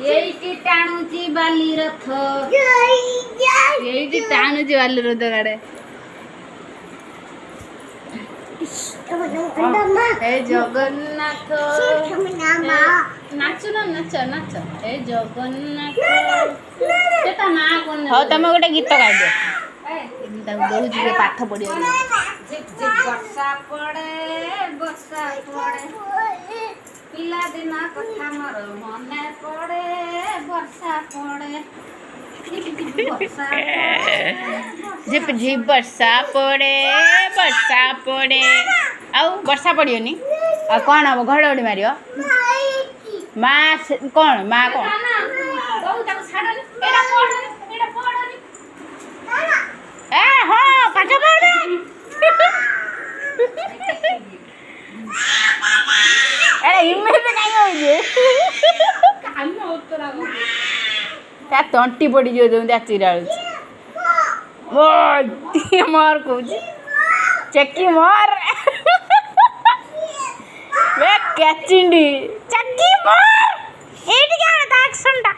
ଏଇଠି ଟାଣୁଛି ବାଲି ରଥ ଏଇଠି ଟାଣୁଛି ବାଲି ରଥ ଗାଡେ ଏ ଜଗନ୍ନାଥ ନାଚୁ ନା ନାଚ ନାଚ ଏ ଜଗନ୍ନାଥ ତା ନାଁ କଣ? ହଉ ତମେ ଗୋଟେ ଗୀତ ଗାଇଦିଅ। ତାକୁ ଦଉଛୁ ଯେ ପାଠ ପଢିବ। ବର୍ଷା ପଡେ ପିଲାଦିନ କଥା ମୋର ମନେ ପଡେ ବର୍ଷା ପଡେ ଝିପ ଝିପ ବର୍ଷା ପଡେ ଆଉ ବର୍ଷା ପଡିବନି ଆଉ କଣ ହବ? ଘଡଘଡି ମାରିବ ମା କଣ ମା କଣ ହଁ ପାଠ ପଢ ଇମେଜ କାଇଁ ହଉଛି ତା ତଣ୍ଟି ପଡିଯିବ ଯେମିତି ଚିରାଳୁଛି ମୋର କହୁଛି ଚେକି ମୋର କ୍ୟାଚିଣ୍ଡି ଚେକି ମୋର ଏଇଠି କଣ ତା ଆକ୍ସନଟା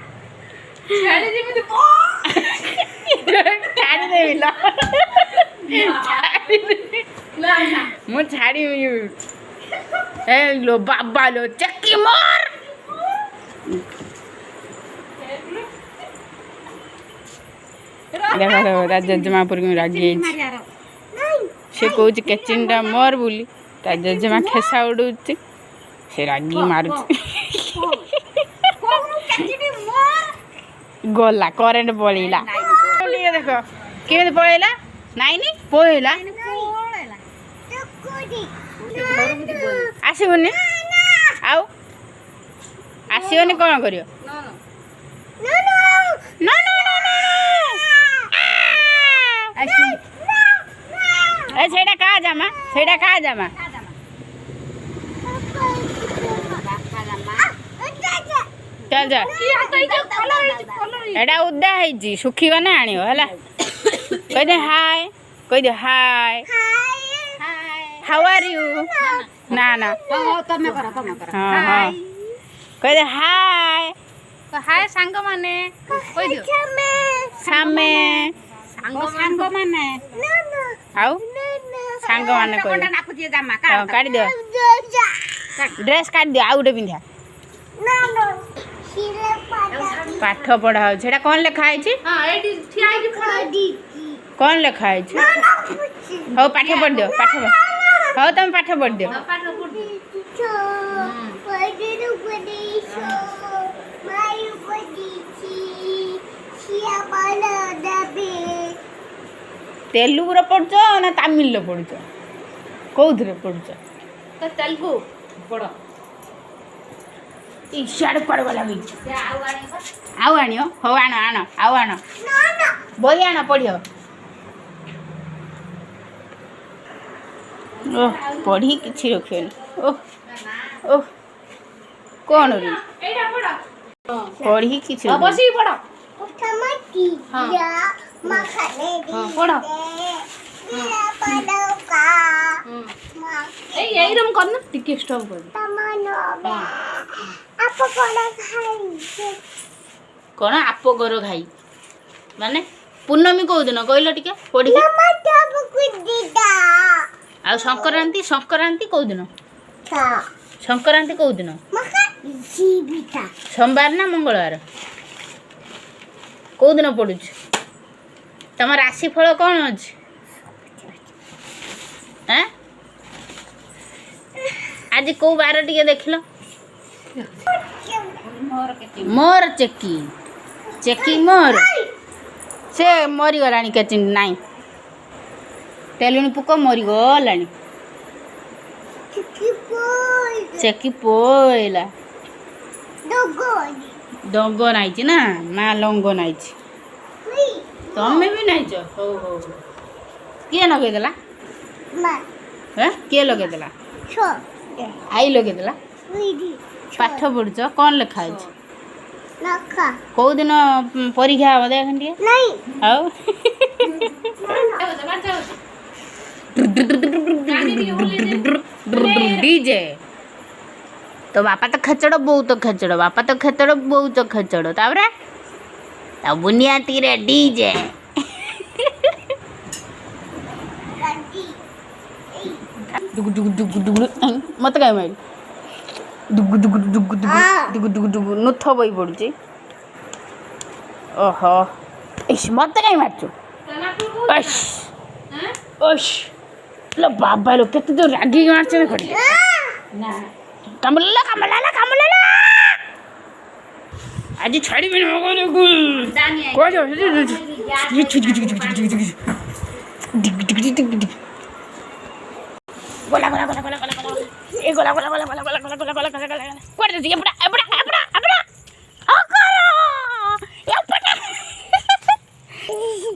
ଛାଡ଼ିଦେବି ମୁଁ ଛାଡ଼ିବି ଏ लो बाबा लो चक्की मार देखो देखो ता जजमा पर रागी से कहूँ केचिनटा मोर बोली ता जजमा खेसा उड़ूची से रागी मारुची गला करेंट पड़ेगा देख केमी पड़ेगा नाइन पड़ेगा आसबनी आउ आसबनी कौन कर का जामा चल जा एटा उदा है सुखीगने आण है कह दे हाय हाउ आर यू ना ना तमे कर हां हां कह दे हाय हाय सांग माने कह दियो सामे सांग माने आउ सांग माने कह नाकु दिए जामा काट दियो ड्रेस काट दियो आउ उडे पिंधा पाठ पढ़ा हो छेड़ा कौन लिखा है छी हां एडी ठिया है पढ़ा कौन लिखा है छी हो पाठ पढ़ दियो पाठ हो तुम पाठ पढ़ दियो तेलुगु रे पढ़छ ना तमिल रे पढ़छ कोउथरे पढ़छ तो तेलुगु पढ़ इशाड़ पड़ गला भी आउ आनियो हो आनो आनो आउ आनो बोई आनो पढ़ियो ओह पढ़ी किछि रखियो ओह ओह कौन रे पढ़ी किछि बसी पढ़ हां पढ़ यही रम करना टिके स्टॉप कर कौन आप गोर खाई माने पूर्णमी कौ दिन कहल टिके पढ़ी आ संक्रांति संक्रांति कौ दिन संक्रांति कौ दिन सोमवार ना मंगलवार कौ दिन पढ़ु तुम राशिफल कौन अच्छे आज कौ बार टिके देख लो मोर चेकी चेकी मोर से मरीगला केचिन नाई तेलुणी पुक मरीगला चेकी पोइला डंग नाई ना ना लंग नाई तमें भी नाई हो हो किए लगेदेला किए लगेदेला आई लगेदेला पाठ पढ़ुच कौन लिखा है कौ दिन परीक्षा हम देख डीजे तो बापा तो खेचड़ बोऊ तो खेचड़ बापा तो खेचड़ बोऊ तो खेचड़ तापरे ता बुनियाती रे डीजे दुगु दुगु दुगु दुगु मत काय मारी दुगु दुगु दुगु दुगु दुगु दुगु दुगु नुथ बई पड़ुची ओहो इस मत काय मारचो ओश ओश लो बाबा लो केते तो रागी मारछ ना खड़ी ना कमला कमला कमला आज छाड़ी में मगो को को जो ये गोला गोला गोला गोला गोला ए गोला गोला गोला गोला गोला गोला गोला गोला गोला गोला कोड दे एपड़ा एपड़ा एपड़ा एपड़ा आकरा एपड़ा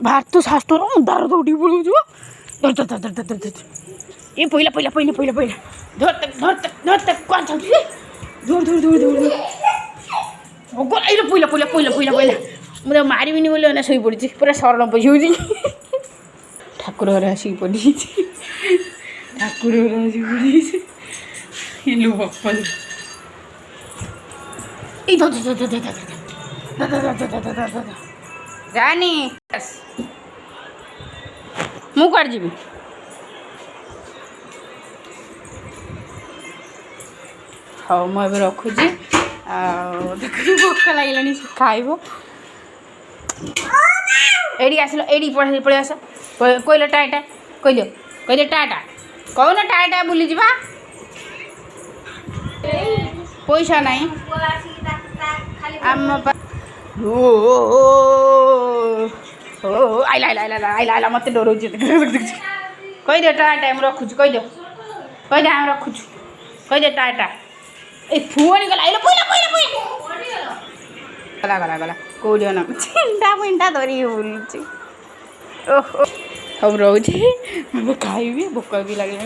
भारत शास्त्र उदार दौड़ी बोलू जो धर धर धर धर धर ए पहिला पहिला पहिला पहिला पहिला धर तक कोन छ दूर दूर दूर दूर गोला ए पहिला पहिला पहिला पहिला पहिला म मारिबिनी बोले ना सोई पड़ी पूरा शरण पछिउजी ठाकुर रे आसी पड़ी ठाकुर रे आसी पड़ी हेलो बापा ए धर धर धर धर धर धर जानी मु कर जीबी हाँ मुझे रखुची देख भोक लगे खाइब एडी आसिल एडी पढ़े पड़े आस कहल टाटा कहल टाटा कौन टाटा बुली जा पैसा नहीं आम आइला आइला आइला आइला आइला मत डर कहीदे टाटा मुझे रखुच कहीदे आम रखुच कहीदे टाटा ए फोन गला आइला पहिला पहिला पहिला गला गला गला कोडियो ना चिंटा पिंटा धरी बोलुची ओहो हम रोजे मैं खाइबी भोक भी लगे